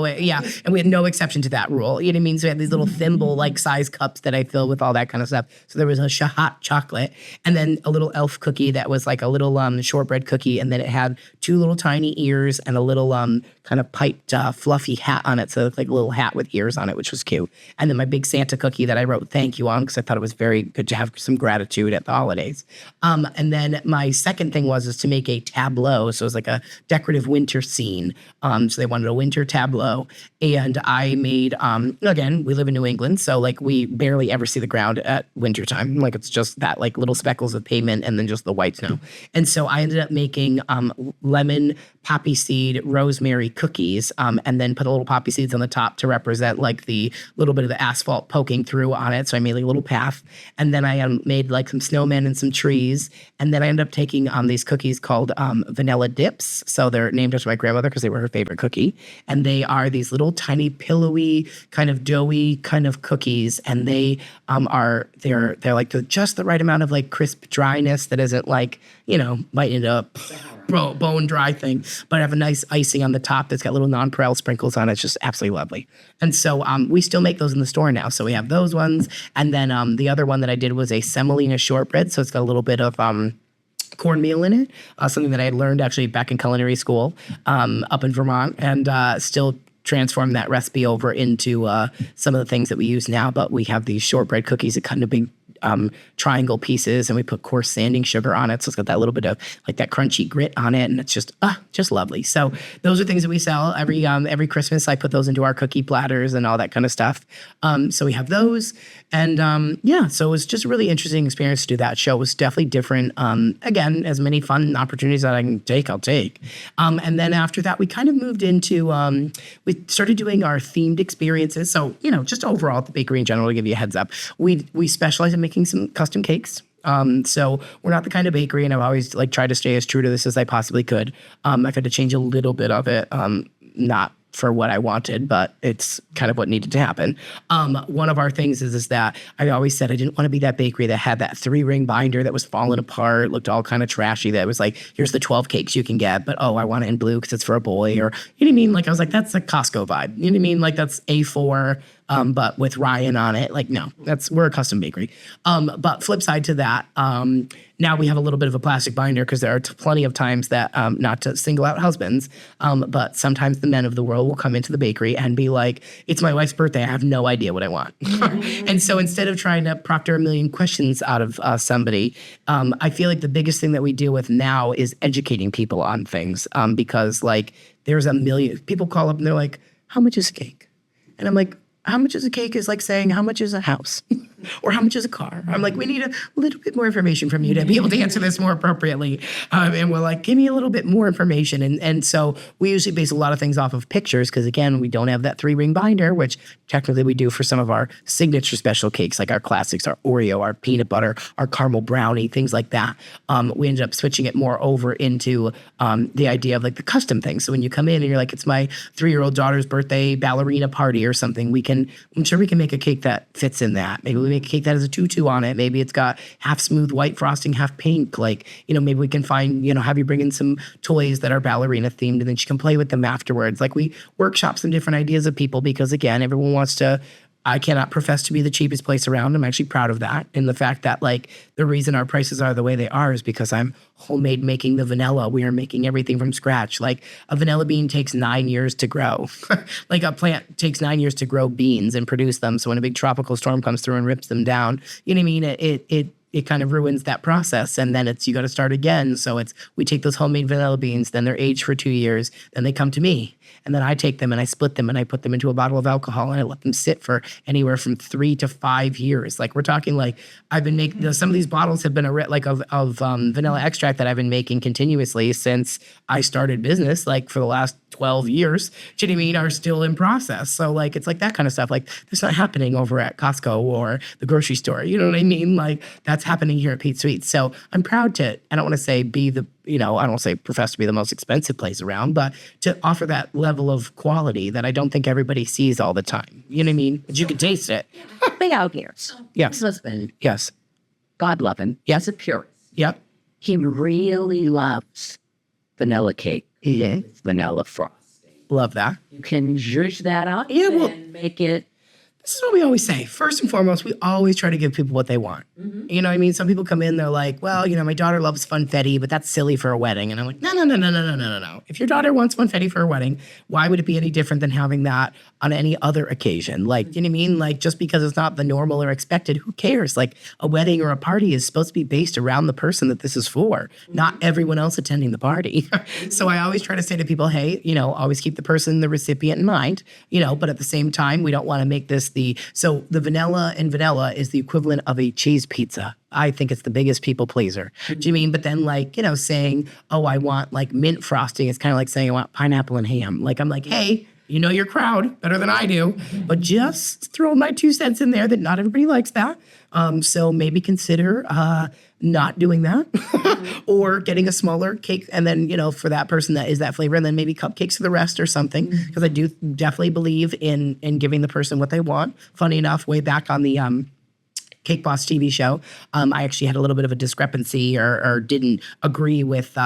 we had no exception to that rule. You know what I mean? So we had these little thimble-like size cups that I fill with all that kind of stuff. So there was a Shahat chocolate, and then a little elf cookie that was like a little shortbread cookie, and then it had 2 little tiny ears and a little kind of piped fluffy hat on it. So it looked like a little hat with ears on it, which was cute. And then my big Santa cookie that I wrote thank you on because I thought it was very good to have some gratitude at the holidays. And then my second thing was to make a tableau. So it was like a decorative winter scene. So they wanted a winter tableau. And I made, again, we live in New England, so like we barely ever see the ground at wintertime. Like it's just that like little speckles of pavement and then just the white snow. And so I ended up making lemon, poppy seed, rosemary cookies, and then put a little poppy seeds on the top to represent like the little bit of the asphalt poking through on it. So I made like a little path. And then I made like some snowmen and some trees. And then I ended up taking these cookies called vanilla dips. So they're named after my grandmother because they were her favorite cookie. And they are these little tiny pillowy, kind of doughy kind of cookies. And they're like just the right amount of like crisp dryness that isn't like, might end up bone dry thing, but I have a nice icing on the top that's got little nonpareil sprinkles on it. It's just absolutely lovely. And so we still make those in the store now. So we have those ones. And then the other one that I did was a semolina shortbread. So it's got a little bit of cornmeal in it, something that I had learned actually back in culinary school up in Vermont, and still transformed that recipe over into some of the things that we use now. But we have these shortbread cookies that cut into big triangle pieces, and we put coarse sanding sugar on it, so it's got that little bit of like that crunchy grit on it, and it's just lovely. So those are things that we sell every Christmas. I put those into our cookie platters and all that kind of stuff. So we have those, and so it was just a really interesting experience to do that show. It was definitely different. Again, as many fun opportunities that I can take, I'll take. And then after that, we kind of moved into we started doing our themed experiences. So just overall at the bakery in general, to give you a heads up, we specialize in making some custom cakes. So we're not the kind of bakery, and I've always tried to stay as true to this as I possibly could. I've had to change a little bit of it, not for what I wanted, but it's kind of what needed to happen. One of our things is that I always said I didn't want to be that bakery that had that 3-ring binder that was falling apart, looked all kind of trashy, that was like, here's the 12 cakes you can get, but I want it in blue because it's for a boy, or you know what I mean? I was like, that's a Costco vibe. You know what I mean? That's A4. But with Ryan on it, no, we're a custom bakery. But flip side to that, now we have a little bit of a plastic binder because there are plenty of times that, not to single out husbands, but sometimes the men of the world will come into the bakery and be like, it's my wife's birthday, I have no idea what I want. And so instead of trying to proctor a million questions out of somebody, I feel like the biggest thing that we deal with now is educating people on things, because there's a million people call up and they're like, how much is a cake? And I'm like, how much is a cake is like saying how much is a house or how much is a car. I'm like, we need a little bit more information from you to be able to answer this more appropriately. And we're like, give me a little bit more information. And so we usually base a lot of things off of pictures because, again, we don't have that 3-ring binder, which technically we do for some of our signature special cakes, like our classics, our Oreo, our peanut butter, our caramel brownie, things like that. We ended up switching it more over into the idea of the custom things. So when you come in and you're like, it's my 3-year-old daughter's birthday ballerina party or something, I'm sure we can make a cake that fits in that. Maybe we make a cake that has a tutu on it. Maybe it's got half smooth white frosting, half pink. Maybe we can find, have you bring in some toys that are ballerina themed, and then she can play with them afterwards. We workshop some different ideas of people because, again, everyone wants to. I cannot profess to be the cheapest place around. I'm actually proud of that. And the fact that the reason our prices are the way they are is because I'm homemade making the vanilla. We are making everything from scratch. A vanilla bean takes 9 years to grow. A plant takes 9 years to grow beans and produce them. So when a big tropical storm comes through and rips them down, you know what I mean? It kind of ruins that process, and then you got to start again. So we take those homemade vanilla beans, then they're aged for 2 years, then they come to me, and then I take them and I split them and I put them into a bottle of alcohol and I let them sit for anywhere from 3 to 5 years. We're talking I've been making some of these bottles have been of vanilla extract that I've been making continuously since I started business, for the last 12 years. Do you know what I mean? Are still in process. So it's that kind of stuff. That's not happening over at Costco or the grocery store. You know what I mean? That's happening here at Pete Sweets. So I'm proud to, I don't want to say be the, I don't want to say profess to be the most expensive place around, but to offer that level of quality that I don't think everybody sees all the time. You know what I mean? But you can taste it. Be out here. Yes. My husband, Yes. God love him, he's a purist. Yep. He really loves vanilla cake. With vanilla frosting. Love that. You can zhuzh that out and make it. This is what we always say. First and foremost, we always try to give people what they want. Mm-hmm. You know what I mean? Some people come in, they're like, well, my daughter loves funfetti, but that's silly for a wedding. And I'm like, no. If your daughter wants funfetti for a wedding, why would it be any different than having that on any other occasion? You know what I mean? Just because it's not the normal or expected, who cares? A wedding or a party is supposed to be based around the person that this is for, not everyone else attending the party. So I always try to say to people, hey, always keep the person, the recipient in mind, but at the same time, we don't want to make this so the vanilla is the equivalent of a cheese pizza. I think it's the biggest people pleaser. Do you mean? But then saying, oh, I want mint frosting. It's kind of like saying I want pineapple and ham. I'm like, hey, your crowd better than I do, but just throw my 2 cents in there that not everybody likes that. So maybe consider not doing that or getting a smaller cake. And then, for that person that is that flavor, and then maybe cupcakes for the rest or something. Because I do definitely believe in giving the person what they want. Funny enough, way back on the Cake Boss TV show, I actually had a little bit of a discrepancy or didn't agree with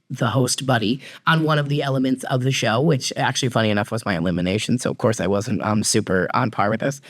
the host buddy on one of the elements of the show, which actually, funny enough, was my elimination. So of course I wasn't super on par with this.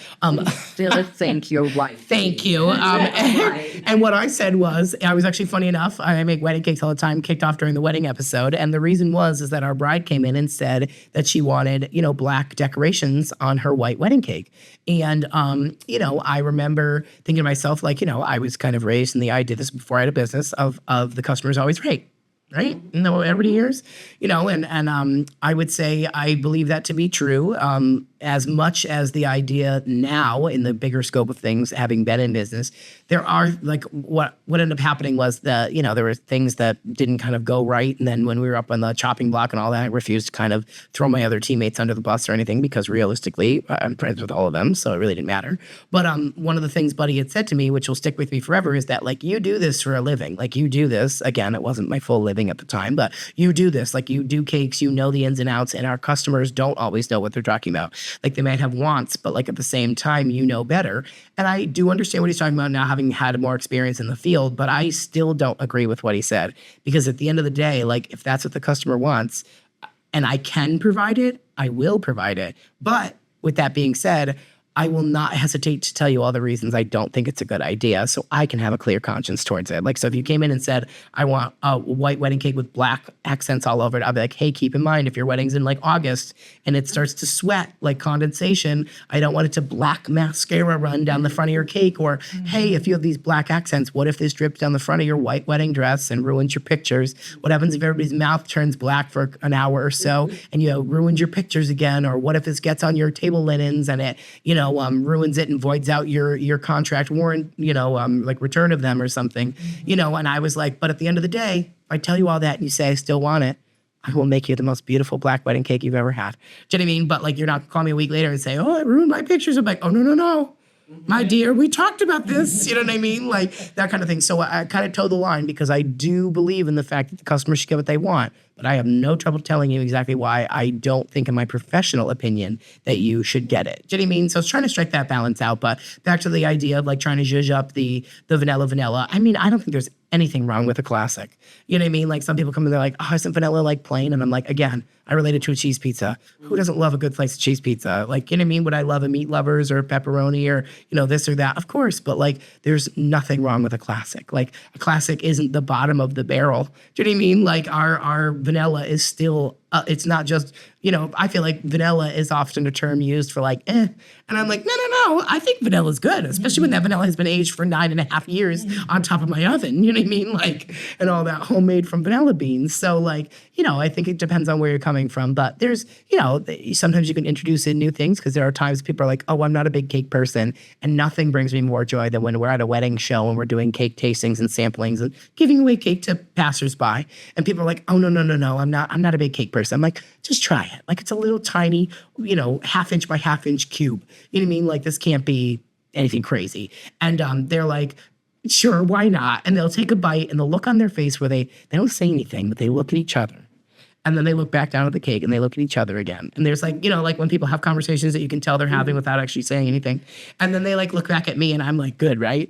Still think you're right. Thank you. And what I said was, I was actually, funny enough, I make wedding cakes all the time, kicked off during the wedding episode. And the reason is that our bride came in and said that she wanted, black decorations on her white wedding cake. And, I remember thinking to myself, I was kind of raised in the idea, this before I had a business, of the customer's always right. Right? No, everybody hears, and I would say I believe that to be true. As much as the idea now, in the bigger scope of things, having been in business, there are what ended up happening was that there were things that didn't kind of go right, and then when we were up on the chopping block and all that, I refused to kind of throw my other teammates under the bus or anything, because realistically, I'm friends with all of them, so it really didn't matter. But one of the things Buddy had said to me, which will stick with me forever, is that you do this for a living, you do this. Again, it wasn't my full living at the time, but you do this, you do cakes, you know the ins and outs, and our customers don't always know what they're talking about. They might have wants, but at the same time, you know better. And I do understand what he's talking about now, having had more experience in the field, but I still don't agree with what he said, because at the end of the day, if that's what the customer wants and I can provide it, I will provide it. But with that being said, I will not hesitate to tell you all the reasons I don't think it's a good idea, so I can have a clear conscience towards it. So if you came in and said, I want a white wedding cake with black accents all over it, I'll be like, hey, keep in mind, if your wedding's in August and it starts to sweat like condensation, I don't want it to black mascara run down the front of your cake. Or, hey, if you have these black accents, what if this drips down the front of your white wedding dress and ruins your pictures? What happens if everybody's mouth turns black for an hour or so and, ruins your pictures again? Or what if this gets on your table linens and it, ruins it and voids out your contract warrant, return of them or something, and I was like, but at the end of the day, if I tell you all that and you say I still want it, I will make you the most beautiful black wedding cake you've ever had. Do you know what I mean? But you're not calling me a week later and say, oh, I ruined my pictures. I'm like, oh, no. My dear, we talked about this, you know what I mean? That kind of thing. So I kind of toe the line, because I do believe in the fact that the customer should get what they want. But I have no trouble telling you exactly why I don't think, in my professional opinion, that you should get it. Do you know what I mean? So I was trying to strike that balance out. But back to the idea of trying to zhuzh up the vanilla. I mean, I don't think there's anything wrong with a classic. You know what I mean? Some people come in, they're like, oh, isn't vanilla plain? And I'm like, again, I relate it to a cheese pizza. Who doesn't love a good slice of cheese pizza? You know what I mean? Would I love a meat lovers or pepperoni or, this or that? Of course. But there's nothing wrong with a classic. A classic isn't the bottom of the barrel. Do you know what I mean? Our vanilla is still, it's not just, I feel like vanilla is often a term used for And I'm like, no. I think vanilla is good, especially when that vanilla has been aged for 9.5 years on top of my oven. You know what I mean? And all that homemade from vanilla beans. So I think it depends on where you're coming from. But there's, sometimes you can introduce in new things, because there are times people are like, oh, I'm not a big cake person. And nothing brings me more joy than when we're at a wedding show and we're doing cake tastings and samplings and giving away cake to passersby. And people are like, oh, no, I'm not a big cake person. I'm like, just try it. It's a little tiny, 1/2 inch by 1/2 inch cube. You know what I mean? This can't be anything crazy. And they're like, sure, why not? And they'll take a bite, and the look on their face where they don't say anything, but they look at each other. And then they look back down at the cake and they look at each other again. And there's when people have conversations that you can tell they're having without actually saying anything. And then they look back at me and I'm like, good, right?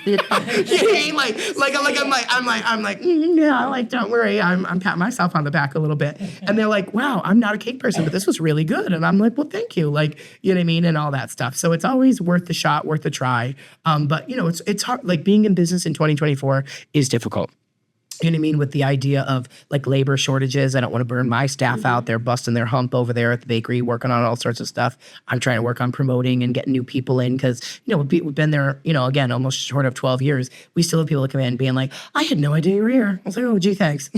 You know what I mean? I'm like, yeah, don't worry. I'm patting myself on the back a little bit. And they're like, wow, I'm not a cake person, but this was really good. And I'm like, well, thank you. You know what I mean? And all that stuff. So it's always worth the shot, worth the try. But it's hard. Being in business in 2024 is difficult. You know what I mean? With the idea of labor shortages. I don't want to burn my staff out. They're busting their hump over there at the bakery, working on all sorts of stuff. I'm trying to work on promoting and getting new people in, because, we've been there, again, almost short of 12 years. We still have people that come in being like, I had no idea you were here. I was like, oh, gee, thanks.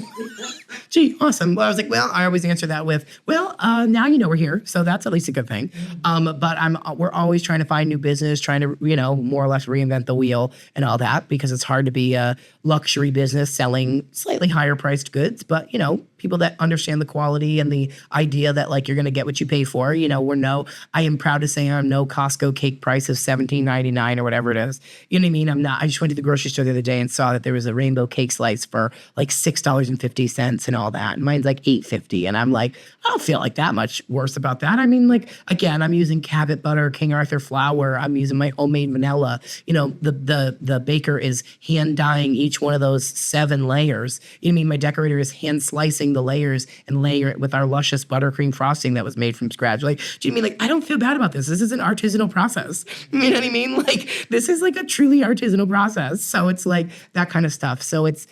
Gee, awesome. Well, I was like, well, I always answer that with, well, now we're here. So that's at least a good thing. But we're always trying to find new business, trying to, more or less reinvent the wheel and all that, because it's hard to be a luxury business selling slightly higher priced goods, but people that understand the quality and the idea that like you're going to get what you pay for. You know, I am proud to say I'm no Costco cake price of $17.99 or whatever it is. You know what I mean? I'm not. I just went to the grocery store the other day and saw that there was a rainbow cake slice for like $6.50 and all that. And mine's like $8.50. And I'm like, I don't feel like that much worse about that. I mean, like, again, I'm using Cabot butter, King Arthur flour. I'm using my homemade vanilla. You know, the baker is hand dyeing each one of those 7 layers. You know what I mean? My decorator is hand slicing the layers and layer it with our luscious buttercream frosting that was made from scratch. Like, do you mean like I don't feel bad about this? This is an artisanal process. You know what I mean? Like this is like a truly artisanal process. So it's like that kind of stuff. So it's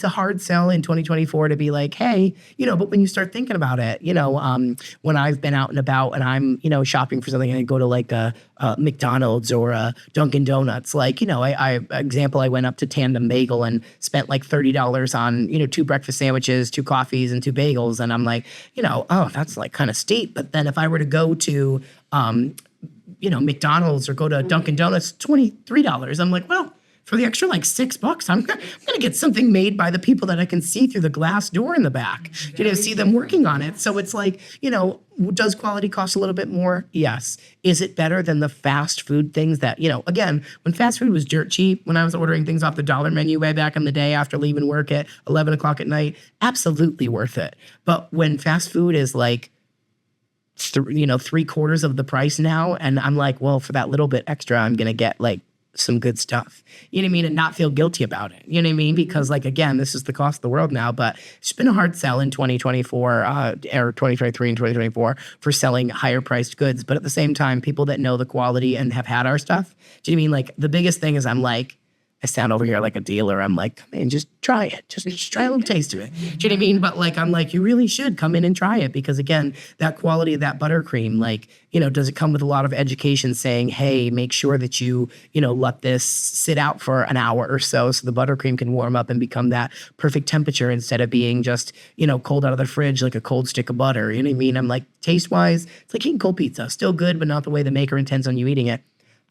a hard sell in 2024 to be like, hey, you know, but when you start thinking about it, you know, when I've been out and about and I'm, you know, shopping for something and I go to like a McDonald's or a Dunkin' Donuts, like, you know, I went up to Tandem Bagel and spent like $30 on, you know, 2 breakfast sandwiches, 2 coffees and 2 bagels. And I'm like, you know, oh, that's like kind of steep. But then if I were to go to, you know, McDonald's or go to Dunkin' Donuts, $23. I'm like, well, for the extra like $6, I'm gonna get something made by the people that I can see through the glass door in the back. You know, see them working on it. So it's like, you know, does quality cost a little bit more? Yes. Is it better than the fast food things that, you know, again, when fast food was dirt cheap, when I was ordering things off the dollar menu way back in the day after leaving work at 11 o'clock at night, absolutely worth it. But when fast food is like, you know, 3/4 of the price now, and I'm like, well, for that little bit extra, I'm gonna get like some good stuff. You know what I mean? And not feel guilty about it. You know what I mean? Because like, again, this is the cost of the world now, but it's been a hard sell in 2024 or 2023 and 2024 for selling higher priced goods. But at the same time, people that know the quality and have had our stuff, do you know what I mean? Like the biggest thing is I'm like, I sound over here like a dealer. I'm like, come in, just try it. Just try a little taste of it. Do you know what I mean? But like, I'm like, you really should come in and try it because again, that quality of that buttercream, like, you know, does it come with a lot of education saying, hey, make sure that you know, let this sit out for an hour or so the buttercream can warm up and become that perfect temperature instead of being just, you know, cold out of the fridge like a cold stick of butter. You know what I mean? I'm like, taste wise, it's like eating cold pizza. Still good, but not the way the maker intends on you eating it.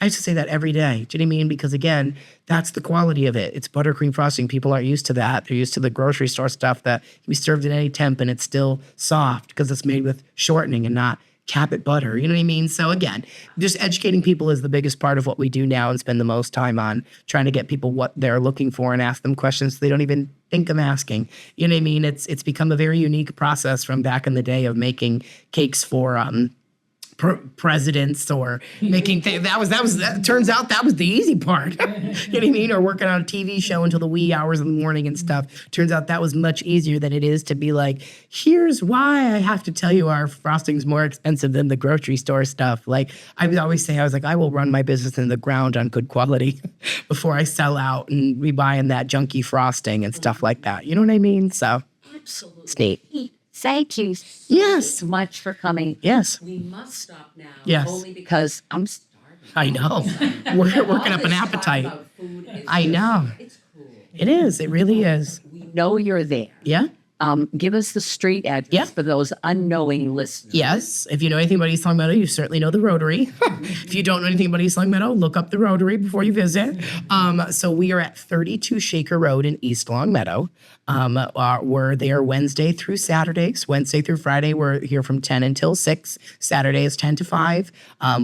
I used to say that every day. Do you know what I mean? Because again, that's the quality of it. It's buttercream frosting. People aren't used to that. They're used to the grocery store stuff that can be served at any temp and it's still soft because it's made with shortening and not Cabot butter. You know what I mean? So again, just educating people is the biggest part of what we do now and spend the most time on trying to get people what they're looking for and ask them questions they don't even think I'm asking. You know what I mean? It's become a very unique process from back in the day of making cakes for presidents or making that turns out that was the easy part. You know what I mean? Or working on a TV show until the wee hours of the morning and stuff. Turns out that was much easier than it is to be like, here's why I have to tell you our frosting's more expensive than the grocery store stuff. Like I would always say, I was like, I will run my business in the ground on good quality before I sell out and be buying that junky frosting and stuff like that. You know what I mean? So Absolutely. it's neat. Thank you Yes. so much for coming. Yes. We must stop now. Yes. Only because I'm starving. I know. We're working up an appetite. I know. It's cool. It is. It really is. We know you're there. Yeah. Give us the street address for those unknowing listeners. Yes. If you know anything about East Long Meadow, you certainly know the Rotary. If you don't know anything about East Long Meadow, look up the Rotary before you visit. So we are at 32 Shaker Road in East Long Meadow. We're there Wednesday through Saturdays. Wednesday through Friday, we're here from 10 until 6. Saturday is 10 to 5.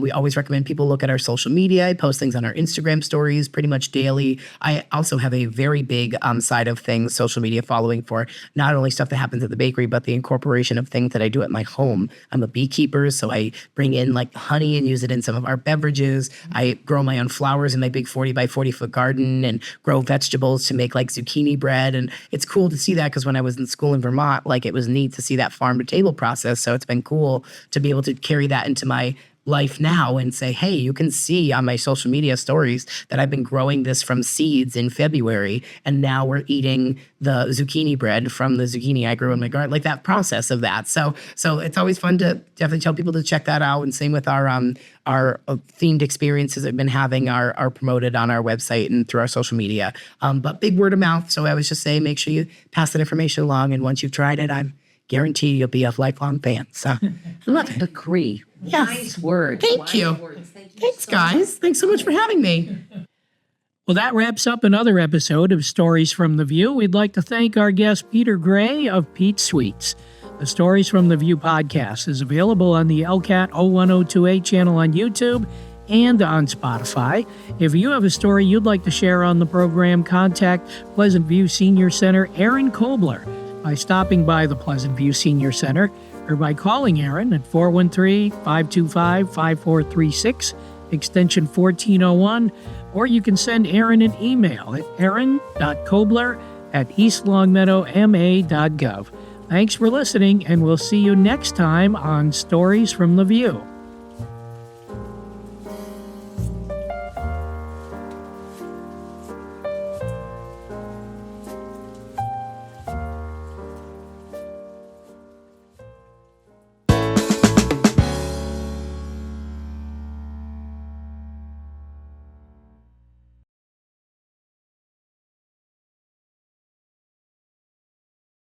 We always recommend people look at our social media. I post things on our Instagram stories pretty much daily. I also have a very big side of things, social media following for not only stuff that happens at the bakery, but the incorporation of things that I do at my home. I'm a beekeeper, so I bring in like honey and use it in some of our beverages. I grow my own flowers in my big 40 by 40 foot garden and grow vegetables to make like zucchini bread. And it's cool to see that because when I was in school in Vermont, like it was neat to see that farm to table process. So it's been cool to be able to carry that into my life now and say, hey, you can see on my social media stories that I've been growing this from seeds in February, and now we're eating the zucchini bread from the zucchini I grew in my garden, like that process of that. So it's always fun to definitely tell people to check that out. And same with our themed experiences I've been having are promoted on our website and through our social media. But big word of mouth. So I was just saying, make sure you pass that information along. And once you've tried it, I'm guaranteed you'll be a lifelong fan. So Love agree. Yes. Nice words. Thank Wise you. words. Thank you Thanks, so guys. Thanks so much for having me. Well, that wraps up another episode of Stories from the View. We'd like to thank our guest, Peter Gray of Pete Sweets. The Stories from the View podcast is available on the LCAT 01028 channel on YouTube and on Spotify. If you have a story you'd like to share on the program, contact Pleasant View Senior Center Aaron Kobler by stopping by the Pleasant View Senior Center or by calling Aaron at 413-525-5436, extension 1401, or you can send Aaron an email at aaron.kobler@eastlongmeadowma.gov. Thanks for listening, and we'll see you next time on Stories from the View.